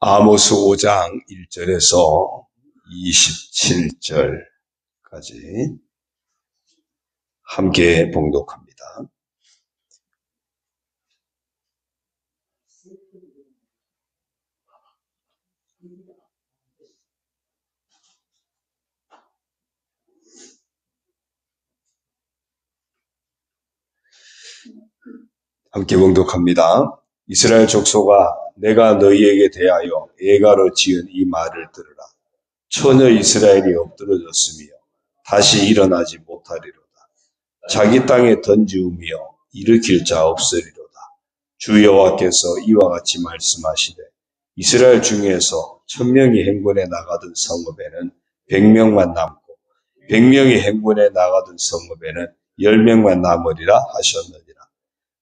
아모스 5장 1절에서 27절까지 함께 봉독합니다. 함께 봉독합니다. 이스라엘 족속아, 내가 너희에게 대하여 애가로 지은 이 말을 들으라. 처녀 이스라엘이 엎드러졌으며 다시 일어나지 못하리로다. 자기 땅에 던지우며 일으킬 자 없으리로다. 주 여호와께서 이와 같이 말씀하시되, 이스라엘 중에서 1000명이 행군에 나가던 성읍에는 100명만 남고 100명이 행군에 나가던 성읍에는 10명만 남으리라 하셨느니라.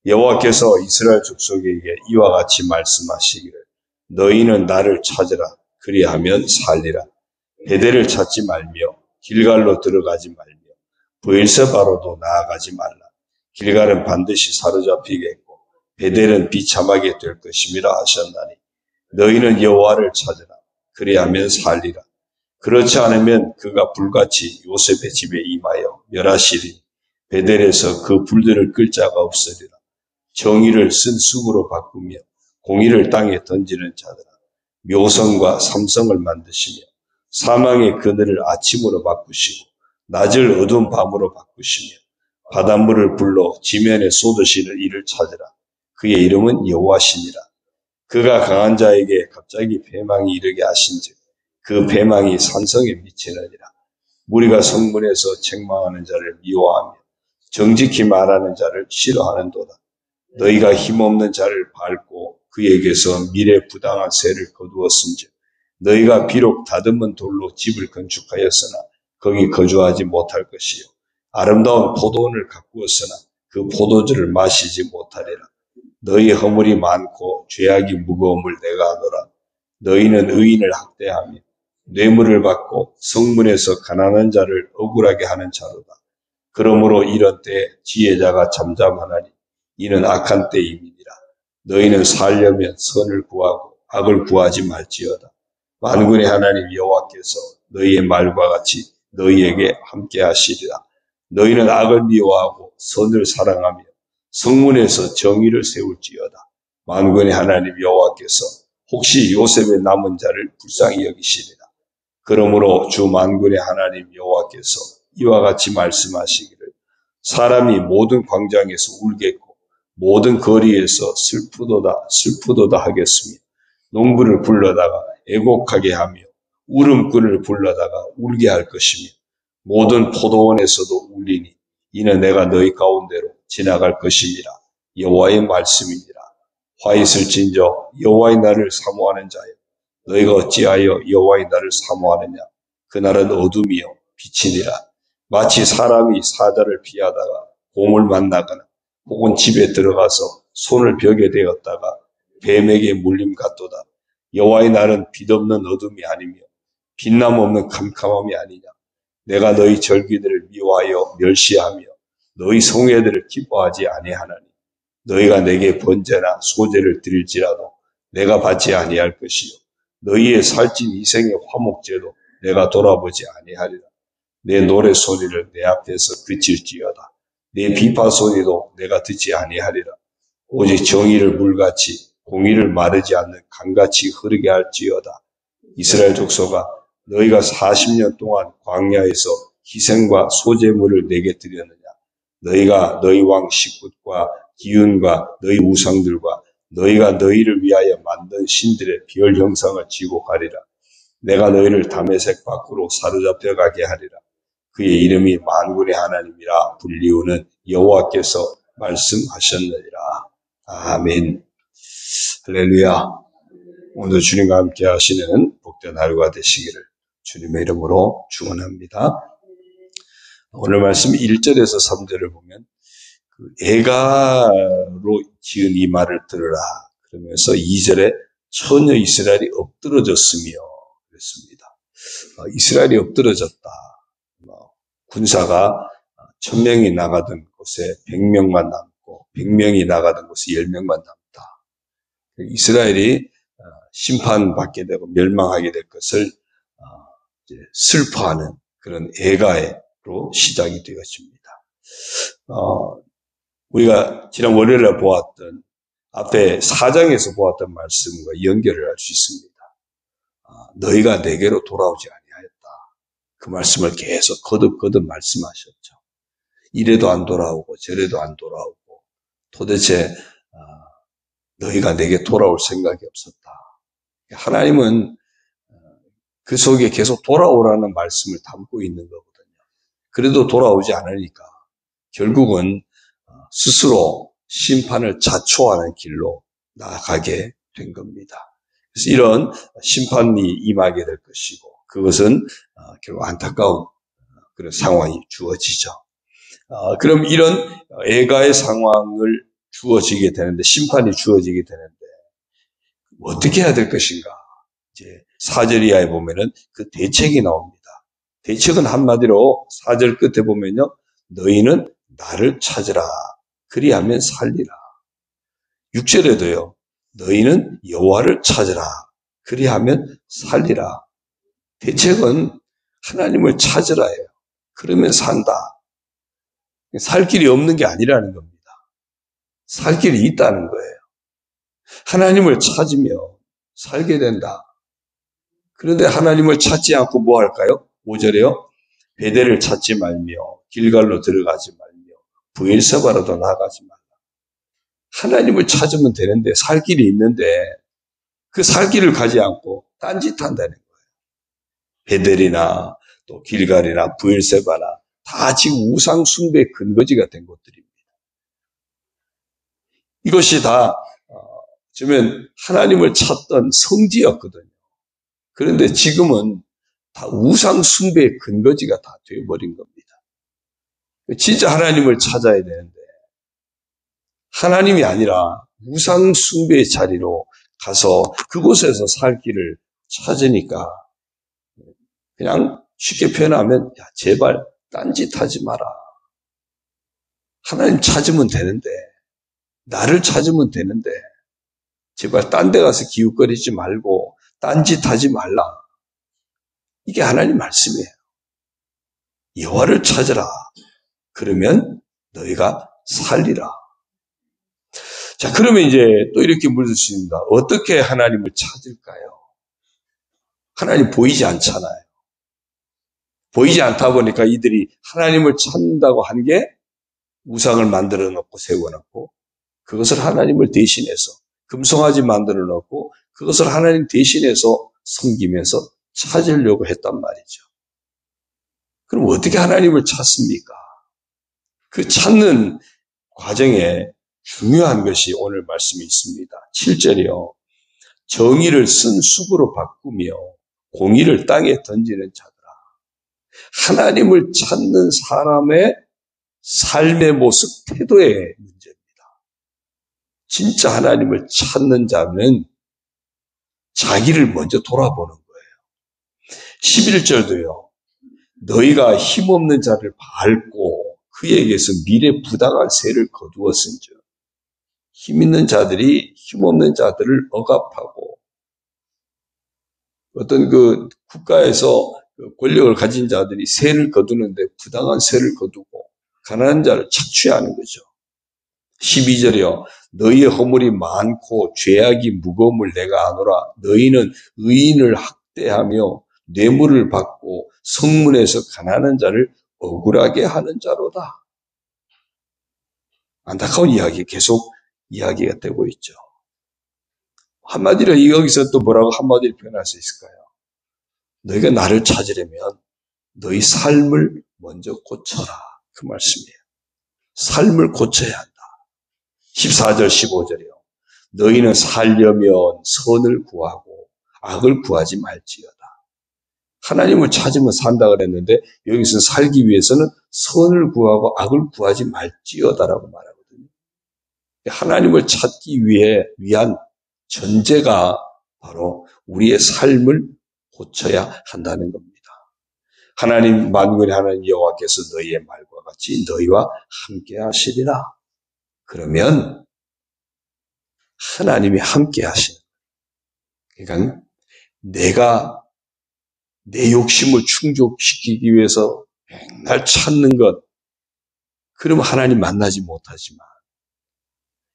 여호와께서 이스라엘 족속에게 이와 같이 말씀하시기를, 너희는 나를 찾으라. 그리하면 살리라. 베델을 찾지 말며 길갈로 들어가지 말며 브엘세바로도 나아가지 말라. 길갈은 반드시 사로잡히겠고 베델은 비참하게 될 것임이라 하셨나니, 너희는 여호와를 찾으라. 그리하면 살리라. 그렇지 않으면 그가 불같이 요셉의 집에 임하여 멸하시리니 베델에서 그 불들을 끌 자가 없으리라. 정의를 쓴 쑥으로 바꾸며 공의를 땅에 던지는 자들아, 묘성과 삼성을 만드시며 사망의 그늘을 아침으로 바꾸시고 낮을 어두운 밤으로 바꾸시며 바닷물을 불러 지면에 쏟으시는 이를 찾으라. 그의 이름은 여호와시니라. 그가 강한 자에게 갑자기 패망이 이르게 하신즉 그 패망이 산성에 미치느니라. 무리가 성문에서 책망하는 자를 미워하며 정직히 말하는 자를 싫어하는도다. 너희가 힘없는 자를 밟고 그에게서 미래 부당한 세를 거두었은즉 너희가 비록 다듬은 돌로 집을 건축하였으나 거기 거주하지 못할 것이요 아름다운 포도원을 가꾸었으나 그 포도주를 마시지 못하리라. 너희 허물이 많고 죄악이 무거움을 내가 아노라. 너희는 의인을 학대하며 뇌물을 받고 성문에서 가난한 자를 억울하게 하는 자로다. 그러므로 이런 때에 지혜자가 잠잠하나니 이는 악한 때임이니라. 너희는 살려면 선을 구하고 악을 구하지 말지어다. 만군의 하나님 여호와께서 너희의 말과 같이 너희에게 함께 하시리라. 너희는 악을 미워하고 선을 사랑하며 성문에서 정의를 세울지어다. 만군의 하나님 여호와께서 혹시 요셉의 남은 자를 불쌍히 여기시리라. 그러므로 주 만군의 하나님 여호와께서 이와 같이 말씀하시기를, 사람이 모든 광장에서 울겠고 모든 거리에서 슬프도다 하겠으며 농부를 불러다가 애곡하게 하며 울음꾼을 불러다가 울게 할 것이며 모든 포도원에서도 울리니 이는 내가 너희 가운데로 지나갈 것임이라. 여호와의 말씀이니라. 화 있을진저 여호와의 날을 사모하는 자여, 너희가 어찌하여 여호와의 날을 사모하느냐. 그날은 어둠이요 빛이니라. 마치 사람이 사자를 피하다가 곰을 만나거나 혹은 집에 들어가서 손을 벽에 대었다가 뱀에게 물림 같도다. 여호와의 날은 빛없는 어둠이 아니며 빛남 없는 캄캄함이 아니냐. 내가 너희 절기들을 미워하여 멸시하며 너희 성회들을 기뻐하지 아니하나니, 너희가 내게 번제나 소제를 드릴지라도 내가 받지 아니할 것이요 너희의 살찐 이생의 화목제도 내가 돌아보지 아니하리라. 내 노래 소리를 내 앞에서 그칠지어다. 내 비파 소리도 내가 듣지 아니하리라. 오직 정의를 물같이 공의를 마르지 않는 강같이 흐르게 할지어다. 이스라엘 족속아, 너희가 40년 동안 광야에서 희생과 소제물을 내게 드렸느냐. 너희가 너희 왕 식굿과 기운과 너희 우상들과 너희가 너희를 위하여 만든 신들의 별 형상을 지고 가리라. 내가 너희를 다메섹 밖으로 사로잡혀 가게 하리라. 그의 이름이 만군의 하나님이라 불리우는 여호와께서 말씀하셨느니라. 아멘. 할렐루야. 오늘 주님과 함께 하시는 복된 하루가 되시기를 주님의 이름으로 축원합니다. 오늘 말씀 1절에서 3절을 보면 애가로 지은 이 말을 들으라 그러면서 2절에 처녀 이스라엘이 엎드러졌으며 그랬습니다. 이스라엘이 엎드러졌다. 군사가 1000명이 나가던 곳에 100명만 남고 100명이 나가던 곳에 10명만 남다. 이스라엘이 심판받게 되고 멸망하게 될 것을 이제 슬퍼하는 그런 애가로 시작이 되었습니다. 우리가 지난 월요일에 보았던 앞에 4장에서 보았던 말씀과 연결을 할 수 있습니다. 너희가 내게로 돌아오지 아니하였다. 그 말씀을 계속 거듭거듭 말씀하셨죠. 이래도 안 돌아오고 저래도 안 돌아오고 도대체 너희가 내게 돌아올 생각이 없었다. 하나님은 그 속에 계속 돌아오라는 말씀을 담고 있는 거거든요. 그래도 돌아오지 않으니까 결국은 스스로 심판을 자초하는 길로 나아가게 된 겁니다. 그래서 이런 심판이 임하게 될 것이고 그것은 결국 안타까운 그런 상황이 주어지죠. 그럼 이런 애가의 상황을 주어지게 되는데 심판이 주어지게 되는데 어떻게 해야 될 것인가? 이제 4절 이하에 보면은 그 대책이 나옵니다. 대책은 한마디로 4절 끝에 보면요. 너희는 나를 찾으라. 그리하면 살리라. 6절에도요. 너희는 여호와를 찾으라. 그리하면 살리라. 대책은 하나님을 찾으라예요. 그러면 산다. 살 길이 없는 게 아니라는 겁니다. 살 길이 있다는 거예요. 하나님을 찾으며 살게 된다. 그런데 하나님을 찾지 않고 뭐 할까요? 5절에요. 베델을 찾지 말며 길갈로 들어가지 말며 브엘세바로도 나가지 말라. 하나님을 찾으면 되는데 살 길이 있는데 그 살 길을 가지 않고 딴짓한다는 거예요. 베델이나 또 길갈이나 브엘세바나 다 지금 우상 숭배의 근거지가 된 곳들입니다. 이것이 다 그러면 하나님을 찾던 성지였거든요. 그런데 지금은 다 우상 숭배의 근거지가 다 되어버린 겁니다. 진짜 하나님을 찾아야 되는데 하나님이 아니라 우상 숭배의 자리로 가서 그곳에서 살 길을 찾으니까 그냥 쉽게 표현하면 야, 제발 딴짓하지 마라. 하나님 찾으면 되는데 나를 찾으면 되는데 제발 딴 데 가서 기웃거리지 말고 딴짓하지 말라. 이게 하나님 말씀이에요. 여호와를 찾으라. 그러면 너희가 살리라. 자, 그러면 이제 또 이렇게 물을 수 있습니다. 어떻게 하나님을 찾을까요? 하나님 보이지 않잖아요. 보이지 않다 보니까 이들이 하나님을 찾는다고 한 게 우상을 만들어 놓고 세워놓고 그것을 하나님을 대신해서 금송아지 만들어 놓고 그것을 하나님 대신해서 섬기면서 찾으려고 했단 말이죠. 그럼 어떻게 하나님을 찾습니까? 그 찾는 과정에 중요한 것이 오늘 말씀이 있습니다. 7절이요. 정의를 쓴 숲으로 바꾸며 공의를 땅에 던지는 자들아. 하나님을 찾는 사람의 삶의 모습, 태도의 문제입니다. 진짜 하나님을 찾는 자는 자기를 먼저 돌아보는 거예요. 11절도요. 너희가 힘없는 자를 밟고 그에게서 미래 부당한 세를 거두었은즉 힘 있는 자들이 힘없는 자들을 억압하고 어떤 그 국가에서 권력을 가진 자들이 세를 거두는데 부당한 세를 거두고 가난한 자를 착취하는 거죠. 12절이요. 너희의 허물이 많고 죄악이 무거움을 내가 아노라. 너희는 의인을 학대하며 뇌물을 받고 성문에서 가난한 자를 억울하게 하는 자로다. 안타까운 이야기 계속 이야기가 되고 있죠. 한마디로 여기서 또 뭐라고 한마디로 표현할 수 있을까요? 너희가 나를 찾으려면 너희 삶을 먼저 고쳐라. 그 말씀이에요. 삶을 고쳐야 한다. 14절 15절이요. 너희는 살려면 선을 구하고 악을 구하지 말지어다. 하나님을 찾으면 산다 그랬는데 여기서 살기 위해서는 선을 구하고 악을 구하지 말지어다라고 말하거든요. 하나님을 찾기 위한 전제가 바로 우리의 삶을 고쳐야 한다는 겁니다. 하나님 만군의 하나님 여호와께서 너희의 말과 같이 너희와 함께 하시리라. 그러면 하나님이 함께 하시는 그러니까 내가 내 욕심을 충족시키기 위해서 맨날 찾는 것, 그러면 하나님 만나지 못하지만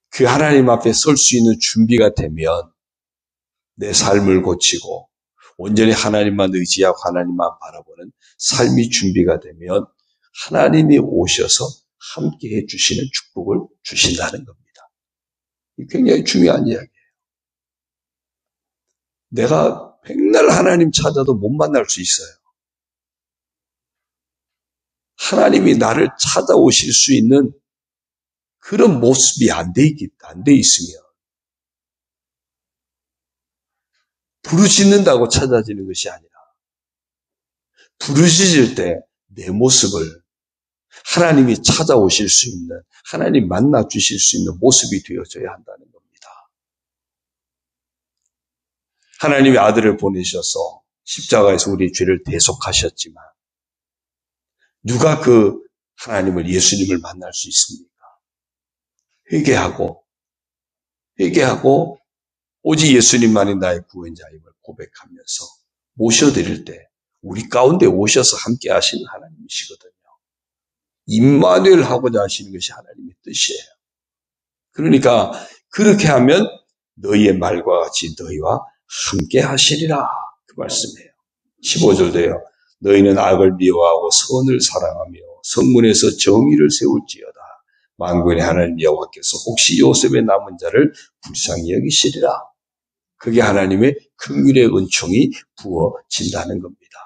그 하나님 앞에 설 수 있는 준비가 되면 내 삶을 고치고 온전히 하나님만 의지하고 하나님만 바라보는 삶이 준비가 되면 하나님이 오셔서 함께 해주시는 축복을 주신다는 겁니다. 이 굉장히 중요한 이야기예요. 내가 백날 하나님 찾아도 못 만날 수 있어요. 하나님이 나를 찾아오실 수 있는 그런 모습이 안 돼 있으면 부르짖는다고 찾아지는 것이 아니라 부르짖을 때 내 모습을 하나님이 찾아오실 수 있는, 하나님 만나 주실 수 있는 모습이 되어져야 한다는 겁니다. 하나님이 아들을 보내셔서 십자가에서 우리의 죄를 대속하셨지만 누가 그 하나님을, 예수님을 만날 수 있습니까? 회개하고 오직 예수님만이 나의 구원자임을 고백하면서 모셔드릴 때 우리 가운데 오셔서 함께 하시는 하나님이시거든요. 임마누엘 하고자 하시는 것이 하나님의 뜻이에요. 그러니까 그렇게 하면 너희의 말과 같이 너희와 함께 하시리라, 그 말씀이에요. 15절도요. 너희는 악을 미워하고 선을 사랑하며 성문에서 정의를 세울지어다. 만군의 하나님 여호와께서 혹시 요셉의 남은 자를 불쌍히 여기시리라. 그게 하나님의 긍휼의 은총이 부어진다는 겁니다.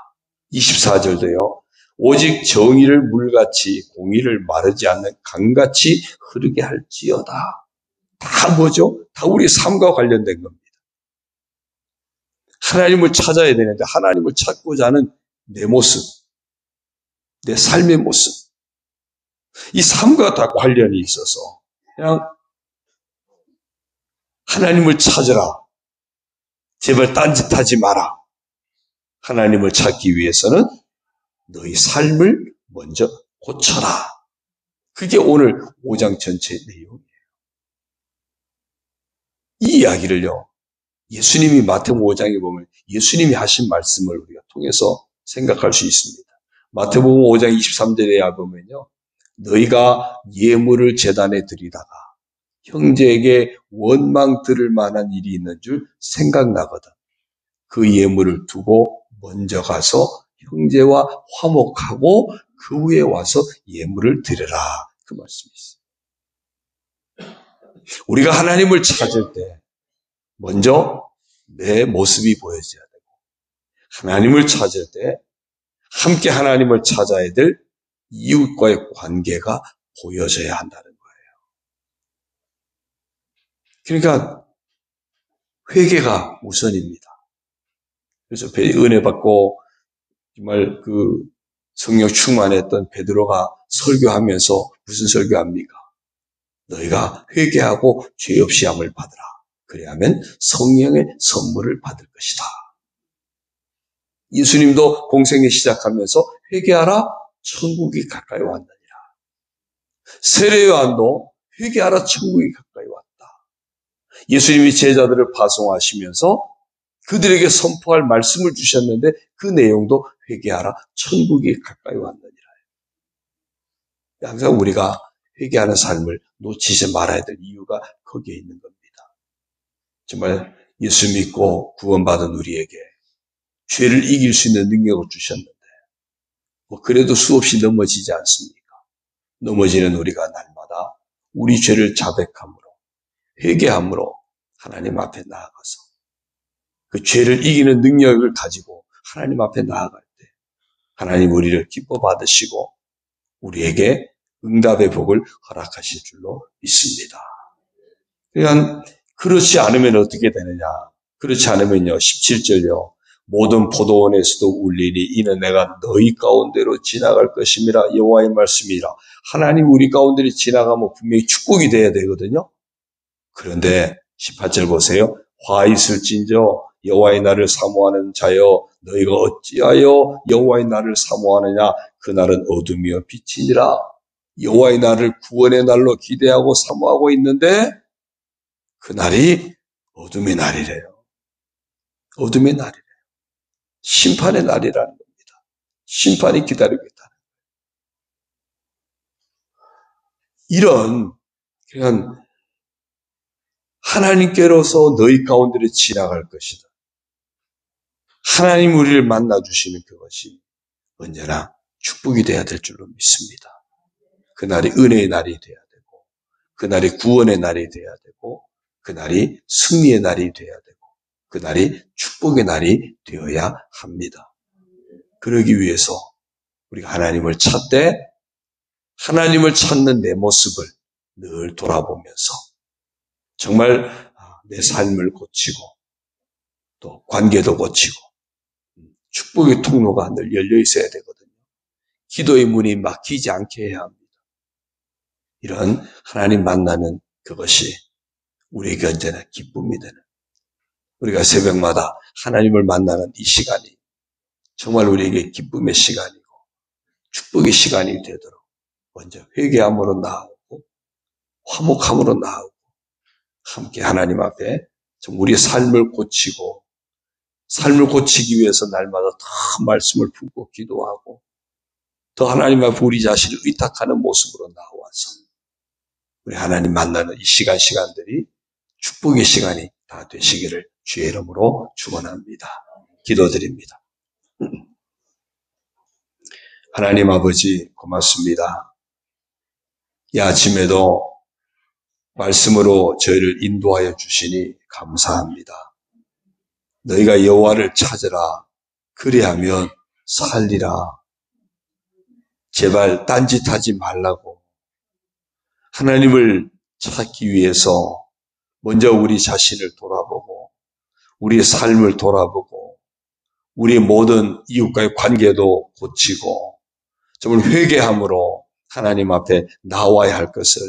24절도요. 오직 정의를 물같이 공의를 마르지 않는 강같이 흐르게 할지어다. 다 뭐죠? 다 우리 삶과 관련된 겁니다. 하나님을 찾아야 되는데 하나님을 찾고자 하는 내 모습, 내 삶의 모습, 이 삶과 다 관련이 있어서 그냥 하나님을 찾으라. 제발 딴짓하지 마라. 하나님을 찾기 위해서는 너희 삶을 먼저 고쳐라. 그게 오늘 5장 전체의 내용이에요. 이 이야기를요, 예수님이 마태복음 5장에 보면 예수님이 하신 말씀을 우리가 통해서 생각할 수 있습니다. 마태복음 5장 23절에 보면요, 너희가 예물을 제단에 드리다가 형제에게 원망 들을 만한 일이 있는 줄 생각나거든. 그 예물을 두고 먼저 가서 형제와 화목하고 그 후에 와서 예물을 드려라. 그 말씀이 있어요. 우리가 하나님을 찾을 때 먼저 내 모습이 보여져야 되고, 하나님을 찾을 때 함께 하나님을 찾아야 될 이웃과의 관계가 보여져야 한다는 거예요. 그러니까 회개가 우선입니다. 그래서 은혜 받고 정말 그 성령 충만했던 베드로가 설교하면서 무슨 설교합니까? 너희가 회개하고 죄 없이 함을 받으라. 그래야만 성령의 선물을 받을 것이다. 예수님도 공생애 시작하면서 회개하라, 천국이 가까이 왔느니라. 세례요한도 회개하라, 천국이 가까이 왔다. 예수님이 제자들을 파송하시면서 그들에게 선포할 말씀을 주셨는데 그 내용도 회개하라, 천국이 가까이 왔느니라. 항상 우리가 회개하는 삶을 놓치지 말아야 될 이유가 거기에 있는 겁니다. 정말 예수 믿고 구원받은 우리에게 죄를 이길 수 있는 능력을 주셨는데 그래도 수없이 넘어지지 않습니까? 넘어지는 우리가 날마다 우리 죄를 자백함으로, 회개함으로 하나님 앞에 나아가서 그 죄를 이기는 능력을 가지고 하나님 앞에 나아갈 때 하나님 우리를 기뻐 받으시고 우리에게 응답의 복을 허락하실 줄로 믿습니다. 그러니까 그렇지 않으면 어떻게 되느냐? 그렇지 않으면요, 17절요. 모든 포도원에서도 울리니 이는 내가 너희 가운데로 지나갈 것임이라. 여호와의 말씀이라. 하나님 우리 가운데로 지나가면 분명히 축복이 돼야 되거든요. 그런데 18절 보세요. 화 있을진저 여호와의 날을 사모하는 자여 너희가 어찌하여 여호와의 날을 사모하느냐? 그날은 어둠이여 빛이니라. 여호와의 날을 구원의 날로 기대하고 사모하고 있는데 그날이 어둠의 날이래요. 어둠의 날이래요. 심판의 날이라는 겁니다. 심판이 기다리고 있다. 이런 그냥 하나님께로서 너희 가운데를 지나갈 것이다. 하나님 우리를 만나주시는 그것이 언제나 축복이 되어야 될 줄로 믿습니다. 그날이 은혜의 날이 되어야 되고, 그날이 구원의 날이 되어야 되고, 그날이 승리의 날이 되어야 되고, 그날이 축복의 날이 되어야 합니다. 그러기 위해서 우리가 하나님을 찾되 하나님을 찾는 내 모습을 늘 돌아보면서 정말 내 삶을 고치고 또 관계도 고치고 축복의 통로가 늘 열려 있어야 되거든요. 기도의 문이 막히지 않게 해야 합니다. 이런 하나님 만나는 그것이 우리에게 언제나 기쁨이 되는, 우리가 새벽마다 하나님을 만나는 이 시간이 정말 우리에게 기쁨의 시간이고 축복의 시간이 되도록 먼저 회개함으로 나아오고 화목함으로 나아오고 함께 하나님 앞에 우리의 삶을 고치고, 삶을 고치기 위해서 날마다 더 말씀을 품고 기도하고 더 하나님 앞에 우리 자신을 의탁하는 모습으로 나와서 우리 하나님 만나는 이 시간들이 축복의 시간이 다 되시기를 주의 이름으로 축원합니다. 기도드립니다. 하나님 아버지 고맙습니다. 이 아침에도 말씀으로 저희를 인도하여 주시니 감사합니다. 너희가 여호와를 찾으라. 그리하면 살리라. 제발 딴짓하지 말라고. 하나님을 찾기 위해서 먼저 우리 자신을 돌아보고 우리의 삶을 돌아보고 우리의 모든 이웃과의 관계도 고치고 정말 회개함으로 하나님 앞에 나와야 할 것을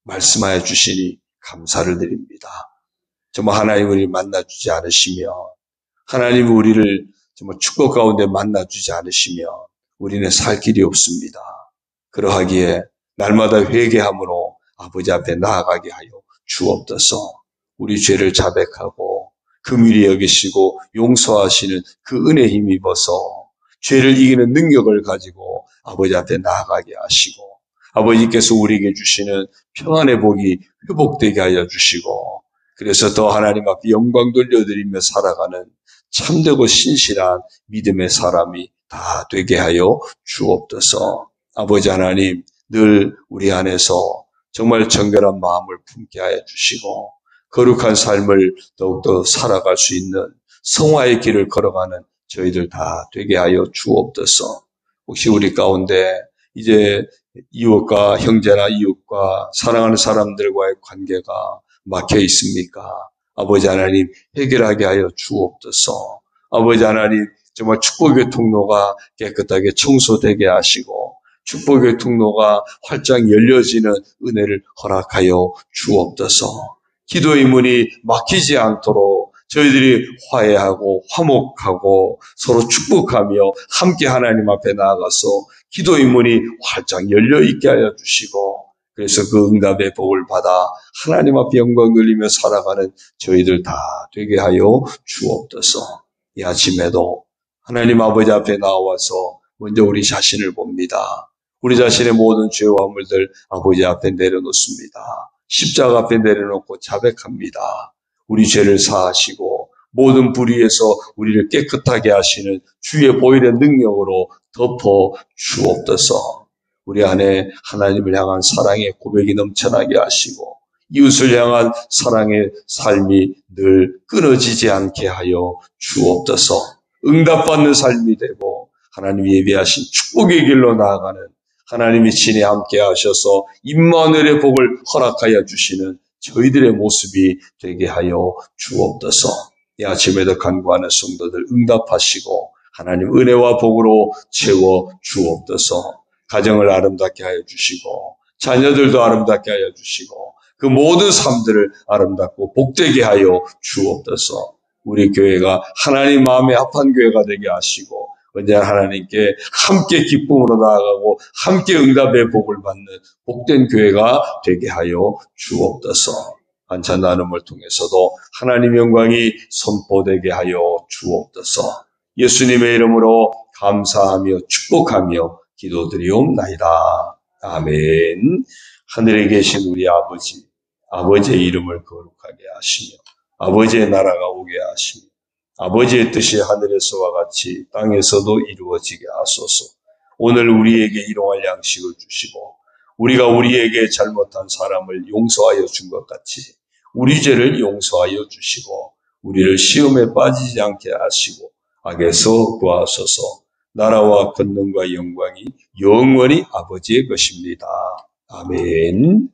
말씀하여 주시니 감사를 드립니다. 정말 하나님을 만나주지 않으시면, 하나님이 우리를 정말 축복 가운데 만나주지 않으시면 우리는 살 길이 없습니다. 그러하기에 날마다 회개함으로 아버지 앞에 나아가게 하여 주옵소서. 우리 죄를 자백하고 긍휼히 여기시고 용서하시는 그 은혜 힘입어서 죄를 이기는 능력을 가지고 아버지 앞에 나아가게 하시고 아버지께서 우리에게 주시는 평안의 복이 회복되게 하여 주시고 그래서 더 하나님 앞에 영광 돌려드리며 살아가는 참되고 신실한 믿음의 사람이 다 되게 하여 주옵소서. 아버지 하나님 늘 우리 안에서 정말 정결한 마음을 품게 하여 주시고 거룩한 삶을 더욱더 살아갈 수 있는 성화의 길을 걸어가는 저희들 다 되게 하여 주옵소서. 혹시 우리 가운데 이제 이웃과 형제나 이웃과 사랑하는 사람들과의 관계가 막혀 있습니까? 아버지 하나님 해결하게 하여 주옵소서. 아버지 하나님 정말 축복의 통로가 깨끗하게 청소되게 하시고 축복의 통로가 활짝 열려지는 은혜를 허락하여 주옵소서. 기도의 문이 막히지 않도록 저희들이 화해하고 화목하고 서로 축복하며 함께 하나님 앞에 나아가서 기도의 문이 활짝 열려있게 하여 주시고 그래서 그 응답의 복을 받아 하나님 앞에 영광 돌리며 살아가는 저희들 다 되게 하여 주옵소서. 이 아침에도 하나님 아버지 앞에 나와서 먼저 우리 자신을 봅니다. 우리 자신의 모든 죄와 허물들 아버지 앞에 내려놓습니다. 십자가 앞에 내려놓고 자백합니다. 우리 죄를 사하시고 모든 불의에서 우리를 깨끗하게 하시는 주의 보혈의 능력으로 덮어 주옵소서. 우리 안에 하나님을 향한 사랑의 고백이 넘쳐나게 하시고 이웃을 향한 사랑의 삶이 늘 끊어지지 않게 하여 주옵소서. 응답받는 삶이 되고 하나님 예비하신 축복의 길로 나아가는 하나님이 친히 함께 하셔서 임마누엘의 복을 허락하여 주시는 저희들의 모습이 되게 하여 주옵소서. 이 아침에도 간구하는 성도들 응답하시고 하나님 은혜와 복으로 채워 주옵소서. 가정을 아름답게 하여 주시고 자녀들도 아름답게 하여 주시고 그 모든 삶들을 아름답고 복되게 하여 주옵소서. 우리 교회가 하나님 마음에 합한 교회가 되게 하시고 언제나 하나님께 함께 기쁨으로 나아가고 함께 응답의 복을 받는 복된 교회가 되게 하여 주옵소서. 반찬 나눔을 통해서도 하나님 영광이 선포되게 하여 주옵소서. 예수님의 이름으로 감사하며 축복하며 기도드리옵나이다. 아멘. 하늘에 계신 우리 아버지, 아버지의 이름을 거룩하게 하시며 아버지의 나라가 오게 하시며 아버지의 뜻이 하늘에서와 같이 땅에서도 이루어지게 하소서. 오늘 우리에게 일용할 양식을 주시고 우리가 우리에게 잘못한 사람을 용서하여 준 것 같이 우리 죄를 용서하여 주시고 우리를 시험에 빠지지 않게 하시고 악에서 구하소서. 나라와 권능과 영광이 영원히 아버지의 것입니다. 아멘.